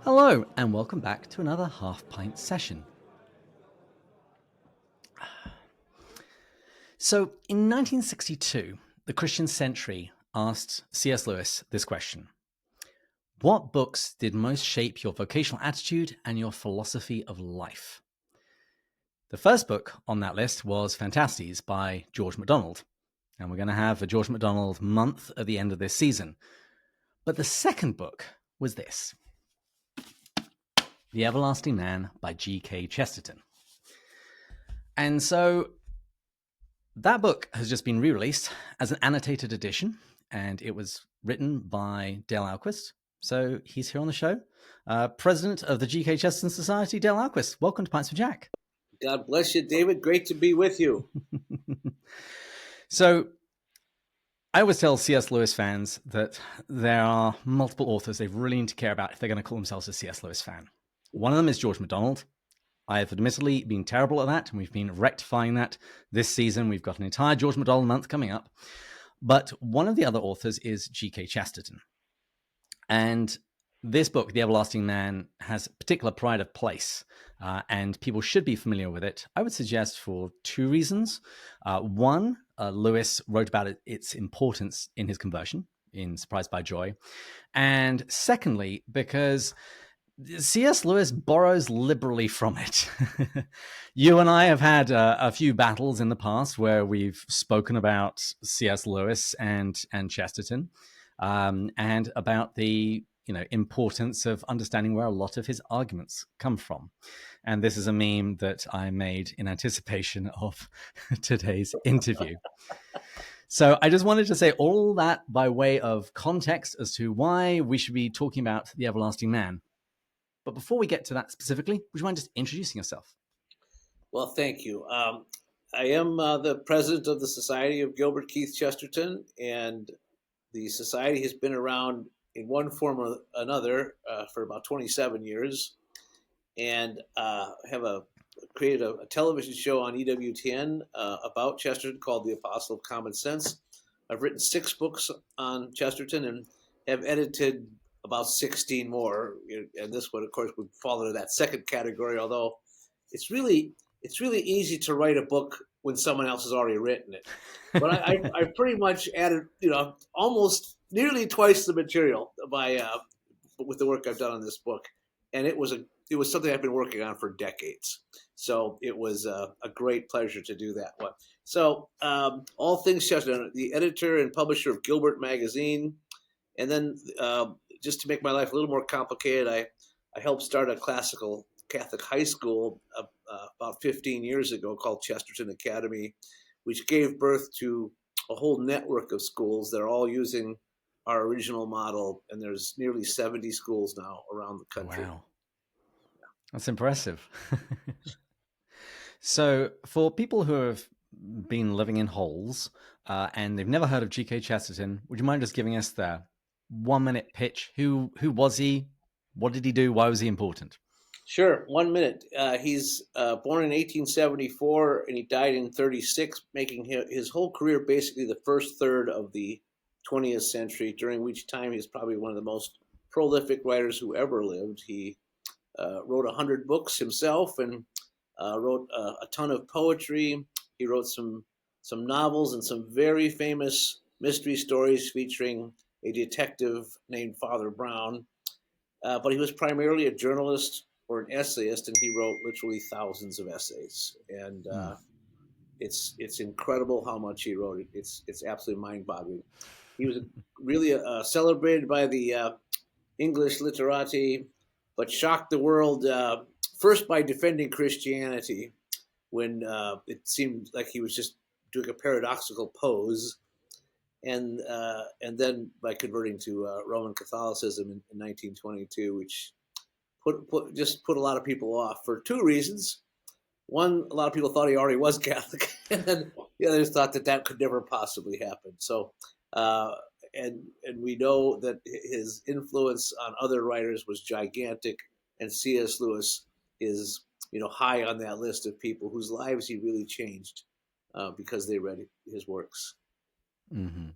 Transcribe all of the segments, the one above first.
Hello, and welcome back to another Half Pint session. So, in 1962, the Christian Century asked C.S. Lewis this question: what books did most shape your vocational attitude and your philosophy of life? The first book on that list was Fantastes by George MacDonald, and we're going to have a George MacDonald month at the end of this season. But the second book was this: The Everlasting Man by G.K. Chesterton. And so that book has just been re-released as an annotated edition, and it was written by Dale Ahlquist. So he's here on the show. President of the G.K. Chesterton Society, Dale Ahlquist. Welcome to Pints with Jack. God bless you, David. Great to be with you. So I always tell C.S. Lewis fans that there are multiple authors they really need to care about if they're going to call themselves a C.S. Lewis fan. One of them is George MacDonald. I have admittedly been terrible at that, and we've been rectifying that this season. We've got an entire George MacDonald month coming up. But one of the other authors is G.K. Chesterton. And this book, The Everlasting Man, has particular pride of place, and people should be familiar with it. I would suggest for two reasons. One, Lewis wrote about its importance in his conversion, in Surprised by Joy. And secondly, because C.S. Lewis borrows liberally from it. You and I have had a few battles in the past where we've spoken about C.S. Lewis and Chesterton, and about the importance of understanding where a lot of his arguments come from. And this is a meme that I made in anticipation of today's interview. So I just wanted to say all that by way of context as to why we should be talking about The Everlasting Man. But before we get to that specifically, would you mind just introducing yourself? Well, thank you. I am the president of the Society of Gilbert Keith Chesterton, and the society has been around in one form or another for about 27 years, and have created a television show on EWTN about Chesterton called The Apostle of Common Sense. I've written 6 books on Chesterton and have edited about 16 more, and this one, of course, would fall into that second category. Although it's really easy to write a book when someone else has already written it. But I pretty much added, almost nearly twice the material with the work I've done on this book, and it was something I've been working on for decades. So it was a great pleasure to do that one. So all things Chesterton, the editor and publisher of Gilbert magazine, and then just to make my life a little more complicated, I helped start a classical Catholic high school about 15 years ago called Chesterton Academy, which gave birth to a whole network of schools that are all using our original model, and there's nearly 70 schools now around the country. Wow. That's impressive. So for people who have been living in holes and they've never heard of G.K. Chesterton, would you mind just giving us the 1-minute pitch? Who was he? What did he do? Why was he important? Sure. 1 minute. He's born in 1874 and he died in 36, making his whole career basically the first third of the 20th century, during which time he's probably one of the most prolific writers who ever lived. He wrote 100 books himself and wrote a ton of poetry. He wrote some novels and some very famous mystery stories featuring a detective named Father Brown. But he was primarily a journalist or an essayist, and he wrote literally thousands of essays. And it's incredible how much he wrote. It's absolutely mind-boggling. He was really celebrated by the English literati, but shocked the world first by defending Christianity when it seemed like he was just doing a paradoxical pose, and then by converting to Roman Catholicism in 1922, which put a lot of people off for two reasons. One, a lot of people thought he already was Catholic, and then the others thought that could never possibly happen. So, and we know that his influence on other writers was gigantic, and C.S. Lewis is high on that list of people whose lives he really changed because they read his works. Mm-hmm.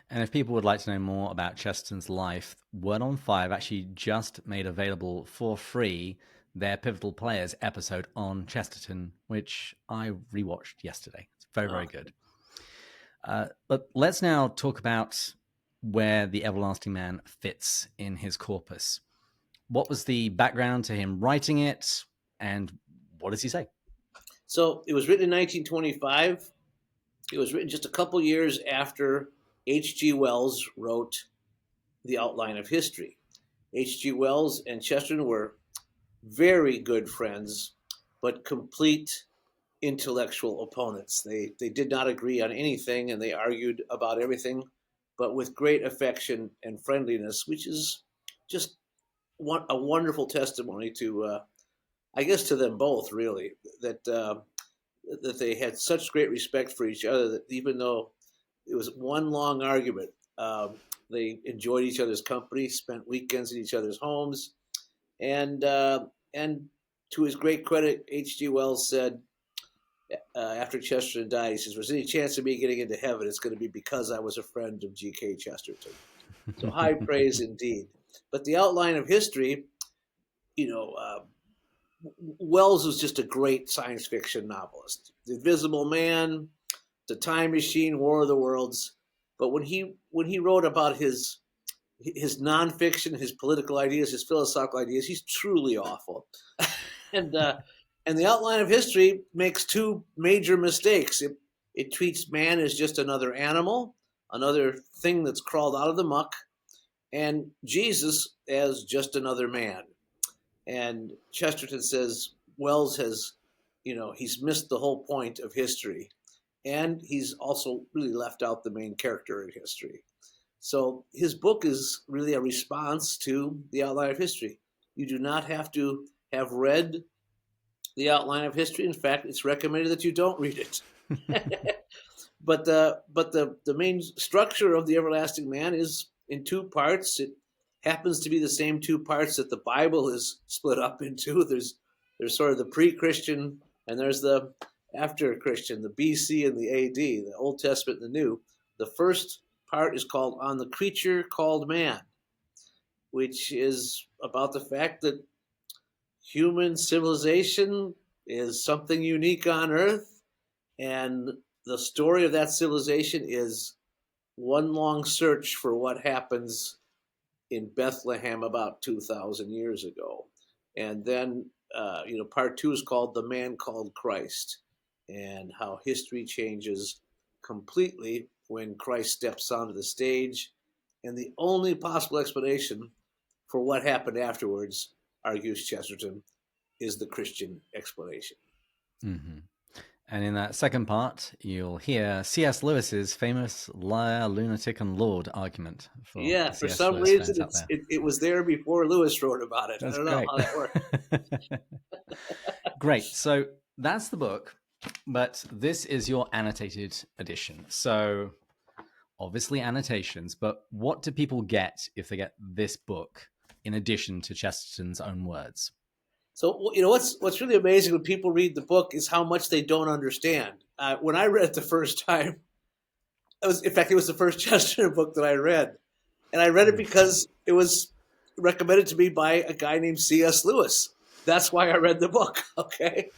And if people would like to know more about Chesterton's life, Word on Five actually just made available for free their Pivotal Players episode on Chesterton, which I rewatched yesterday. It's very, very good. But let's now talk about where the Everlasting Man fits in his corpus. What was the background to him writing it, and what does he say? So it was written in 1925. It was written just a couple years after H.G. Wells wrote The Outline of History. H.G. Wells and Chesterton were very good friends, but complete intellectual opponents. They did not agree on anything, and they argued about everything, but with great affection and friendliness, which is just a wonderful testimony to, I guess, to them both, really, that they had such great respect for each other that even though it was one long argument, they enjoyed each other's company, spent weekends in each other's homes, and to his great credit, H.G. Wells said, after Chesterton died, he says, "If there's any chance of me getting into heaven, it's going to be because I was a friend of G.K. Chesterton." So high praise indeed. But the outline of history, you know, Wells was just a great science fiction novelist. The Invisible Man, The Time Machine, War of the Worlds. But when he wrote about his nonfiction, his political ideas, his philosophical ideas, he's truly awful. and the Outline of History makes two major mistakes. It treats man as just another animal, another thing that's crawled out of the muck, and Jesus as just another man. And Chesterton says Wells has, he's missed the whole point of history. And he's also really left out the main character in history. So his book is really a response to the Outline of History. You do not have to have read the Outline of History. In fact, it's recommended that you don't read it. But the main structure of the Everlasting Man is in two parts. It happens to be the same two parts that the Bible is split up into. There's sort of the pre-Christian and there's the after-Christian, the BC and the AD, the Old Testament and the New. The first part is called On the Creature Called Man, which is about the fact that human civilization is something unique on Earth, and the story of that civilization is one long search for what happens in Bethlehem about 2,000 years ago. And then, part two is called The Man Called Christ, and how history changes completely when Christ steps onto the stage. And the only possible explanation for what happened afterwards, argues Chesterton, is the Christian explanation. Mm-hmm. And in that second part, you'll hear C.S. Lewis's famous liar, lunatic, and lord argument. For some reason, it was there before Lewis wrote about it. That's I don't know how that worked. Great. So that's the book, but this is your annotated edition. So obviously annotations, but what do people get if they get this book in addition to Chesterton's own words? So, what's really amazing when people read the book is how much they don't understand. When I read it the first time, it was the first Chesterton book that I read. And I read it because it was recommended to me by a guy named C.S. Lewis. That's why I read the book, okay?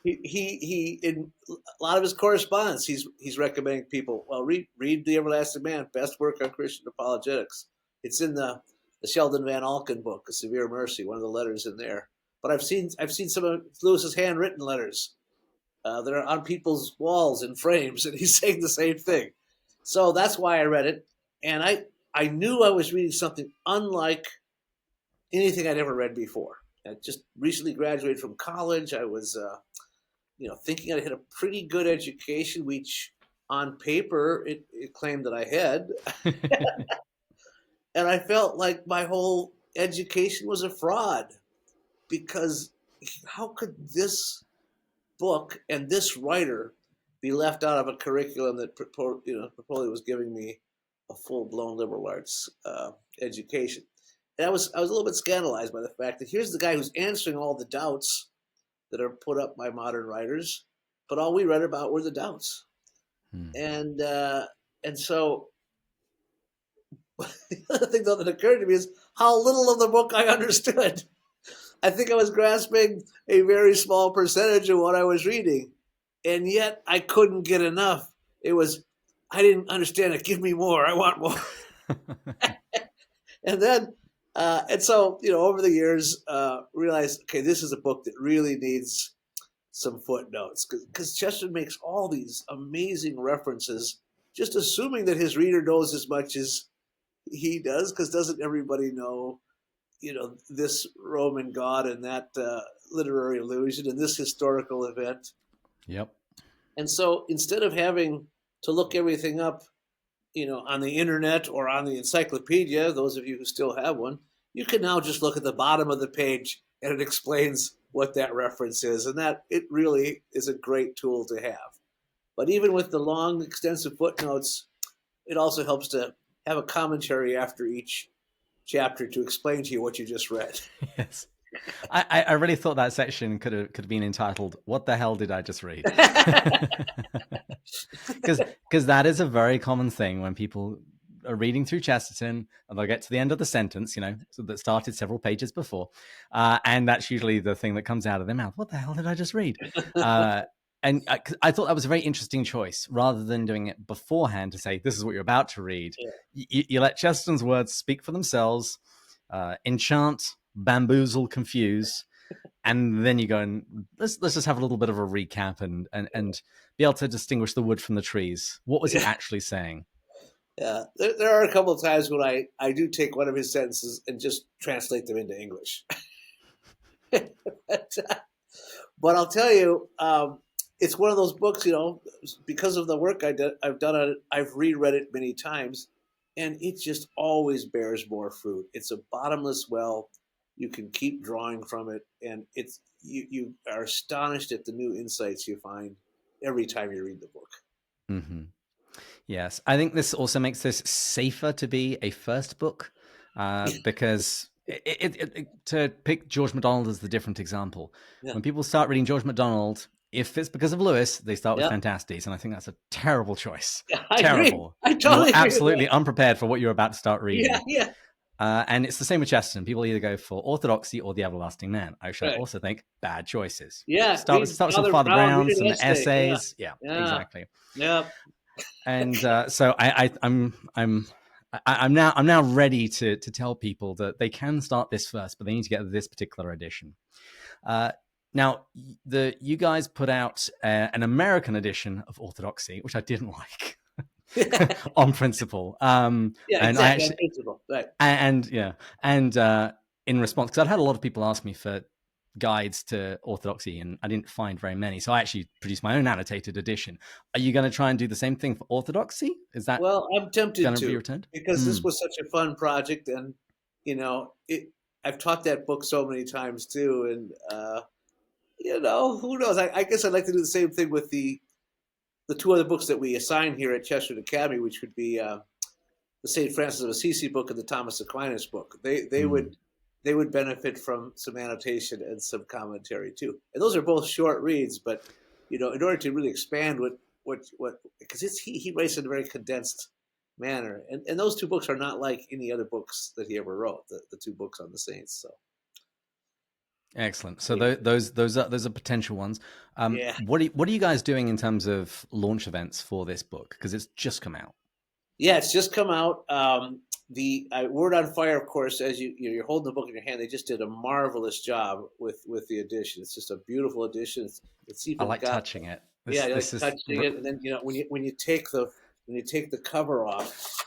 He in a lot of his correspondence, he's recommending people, well, read The Everlasting Man, best work on Christian apologetics. It's in the Sheldon Van Alken book, A Severe Mercy, one of the letters in there. But I've seen some of Lewis's handwritten letters that are on people's walls in frames, and he's saying the same thing. So that's why I read it, and I knew I was reading something unlike anything I'd ever read before. I just recently graduated from college. I was, thinking I had a pretty good education, which on paper it claimed that I had, and I felt like my whole education was a fraud. Because how could this book and this writer be left out of a curriculum that purportedly was giving me a full-blown liberal arts education? And I was a little bit scandalized by the fact that here's the guy who's answering all the doubts that are put up by modern writers, but all we read about were the doubts. And so The other thing, though, that occurred to me is how little of the book I understood. I think I was grasping a very small percentage of what I was reading, and yet I couldn't get enough. It was, I didn't understand it. Give me more. I want more. And then, and so, over the years, realized, okay, this is a book that really needs some footnotes, because Chesterton makes all these amazing references, just assuming that his reader knows as much as he does, because doesn't everybody know, this Roman god and that literary allusion and this historical event? Yep. And so instead of having to look everything up, on the internet or on the encyclopedia, those of you who still have one, you can now just look at the bottom of the page and it explains what that reference is. And that it really is a great tool to have. But even with the long, extensive footnotes, it also helps to have a commentary after each chapter to explain to you what you just read. Yes. I really thought that section could have been entitled "What the hell did I just read?" Because that is a very common thing when people are reading through Chesterton and they'll get to the end of the sentence, so that started several pages before, and that's usually the thing that comes out of their mouth. What the hell did I just read? And I thought that was a very interesting choice, rather than doing it beforehand to say this is what you're about to read. Yeah. You let Chesterton's words speak for themselves, enchant, bamboozle, confuse, and then you go and let's just have a little bit of a recap and be able to distinguish the wood from the trees. What was he actually saying? Yeah, there are a couple of times when I do take one of his sentences and just translate them into English. But I'll tell you, it's one of those books, because of the work I've done on it, I've reread it many times, and it just always bears more fruit. It's a bottomless well. You can keep drawing from it, and it's you are astonished at the new insights you find every time you read the book. Mm-hmm. Yes, I think this also makes this safer to be a first book, because to pick George MacDonald as the different example, when people start reading George MacDonald, if it's because of Lewis, they start with Fantasties, and I think that's a terrible choice. I Terrible. Agree. I totally You're absolutely unprepared for what you're about to start reading. Yeah. And it's the same with Chesterton. People either go for Orthodoxy or The Everlasting Man. I also think bad choices. Yeah. Start with some Father Brown, some essays. Yeah, exactly. Yeah. And so I'm now ready to tell people that they can start this first, but they need to get this particular edition. Now, you guys put out an American edition of Orthodoxy, which I didn't like. On principle, exactly. On principle, right? And in response, because I'd had a lot of people ask me for guides to Orthodoxy, and I didn't find very many, so I actually produced my own annotated edition. Are you going to try and do the same thing for Orthodoxy? Is that I'm tempted to be returned? Because this was such a fun project, and I've taught that book so many times too, and who knows? I guess I'd like to do the same thing with the two other books that we assign here at Chesterton Academy, which would be the St. Francis of Assisi book and the Thomas Aquinas book. They would benefit from some annotation and some commentary too. And those are both short reads, but in order to really expand what because he writes in a very condensed manner, and those two books are not like any other books that he ever wrote. The two books on the saints. So. Excellent. So those are potential ones. What are you guys doing in terms of launch events for this book? Because it's just come out. Yeah, it's just come out. The Word on Fire, of course, as you're holding the book in your hand, they just did a marvelous job with the edition. It's just a beautiful edition. It's even I like touching it. Touching it, and then when you take the cover off,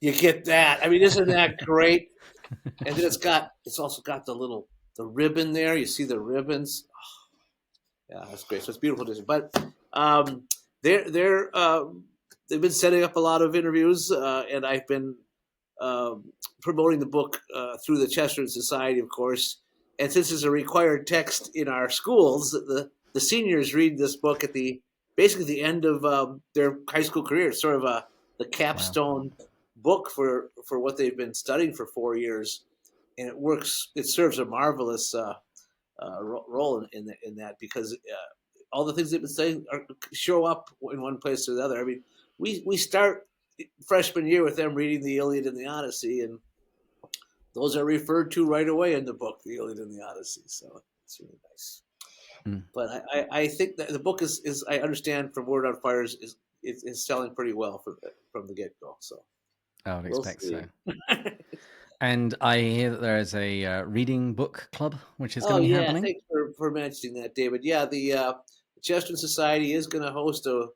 you get that. I mean, isn't that great? And then it's also got the ribbon there. You see the ribbons. Oh, yeah, that's great. So it's a beautiful edition. But they've been setting up a lot of interviews, and I've been promoting the book through the Chesterton Society, of course. And since it's a required text in our schools, the seniors read this book at basically the end of their high school career. It's sort of the capstone book for what they've been studying for 4 years. And it works. It serves a marvelous role in that, because all the things they've been saying show up in one place or the other. I mean, we start freshman year with them reading the Iliad and the Odyssey, and those are referred to right away in the book, the Iliad and the Odyssey. So it's really nice. But I think that the book is I understand from Word on Fire is selling pretty well from the get go. So I would expect so. And I hear that there is a reading book club, which is going to be happening. Thanks for mentioning that, David. Yeah, the Chesterton Society is going to host a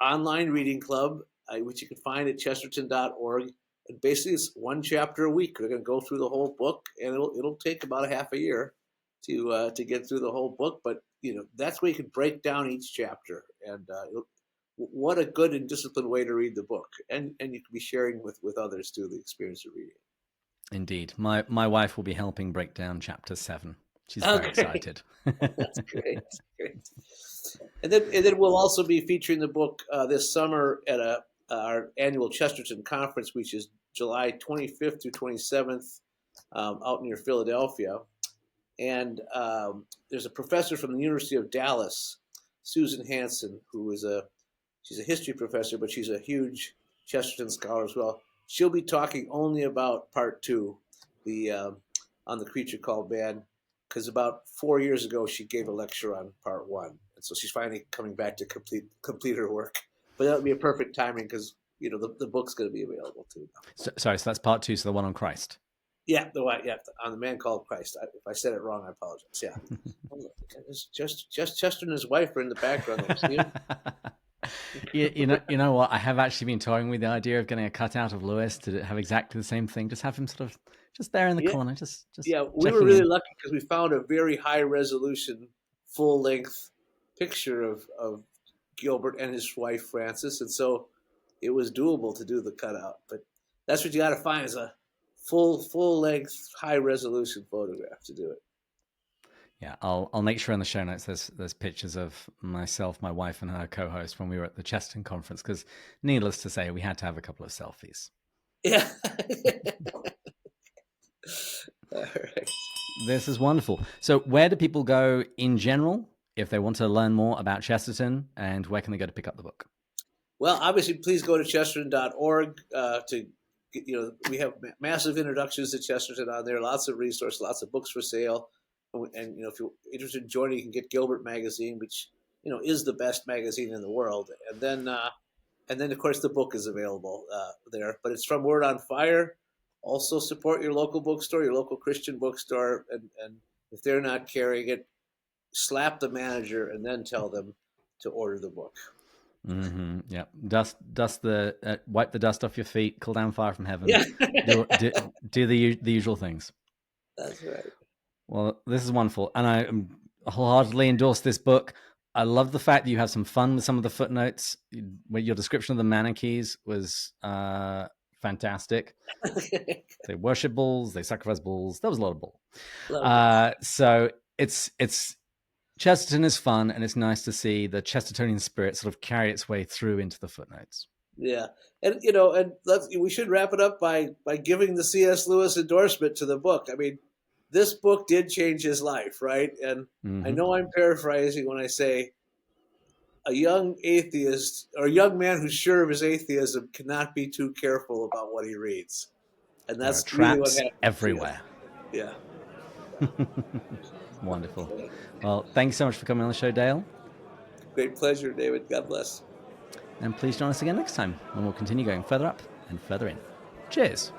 online reading club, which you can find at chesterton.org. And basically, it's one chapter a week. They're going to go through the whole book, and it'll take about a half a year to get through the whole book. But that's where you can break down each chapter, and what a good and disciplined way to read the book, and you can be sharing with others too the experience of reading. Indeed, my wife will be helping break down chapter 7. She's very excited. That's great. And then we'll also be featuring the book this summer at our annual Chesterton conference, which is July 25th through 27th out near Philadelphia. And there's a professor from the University of Dallas, Susan Hansen, who is she's a history professor, but she's a huge Chesterton scholar as well. She'll be talking only about part 2, on the creature called man, because about 4 years ago she gave a lecture on part 1, and so she's finally coming back to complete her work. But that would be a perfect timing because the book's going to be available too. So that's part 2, so the one on Christ. Yeah, on the man called Christ. If I said it wrong, I apologize. Yeah, just Chester and his wife are in the background. See him? You know what? I have actually been toying with the idea of getting a cutout of Lewis to have exactly the same thing. Just have him sort of just there in the corner. Just we were really lucky because we found a very high resolution, full length picture of Gilbert and his wife Frances, and so it was doable to do the cutout. But that's what you got to find is a full length, high resolution photograph to do it. Yeah, I'll make sure in the show notes there's pictures of myself, my wife, and her co-host when we were at the Chesterton conference, because needless to say, we had to have a couple of selfies. Yeah. All right. This is wonderful. So where do people go in general if they want to learn more about Chesterton, and where can they go to pick up the book? Well, obviously, please go to chesterton.org we have massive introductions to Chesterton on there, lots of resources, lots of books for sale. And if you're interested in joining, you can get Gilbert magazine, which is the best magazine in the world. And then of course the book is available there. But it's from Word on Fire. Also support your local bookstore, your local Christian bookstore, and if they're not carrying it, slap the manager and then tell them to order the book. Mm-hmm. Yeah, wipe the dust off your feet, call down fire from heaven. Yeah. do the usual things. That's right. Well, this is wonderful, and I wholeheartedly endorse this book. I love the fact that you have some fun with some of the footnotes. Your description of the Manichees was fantastic. They worship bulls, they sacrifice bulls. There was a lot of bull. So it's Chesterton is fun, and it's nice to see the Chestertonian spirit sort of carry its way through into the footnotes. Yeah, and we should wrap it up by giving the C.S. Lewis endorsement to the book. I mean, this book did change his life, right? And I know I'm paraphrasing when I say a young atheist or a young man who's sure of his atheism cannot be too careful about what he reads. And that's really what happened everywhere. Yeah. Wonderful. Well, thanks so much for coming on the show, Dale. Great pleasure, David. God bless. And please join us again next time when we'll continue going further up and further in. Cheers.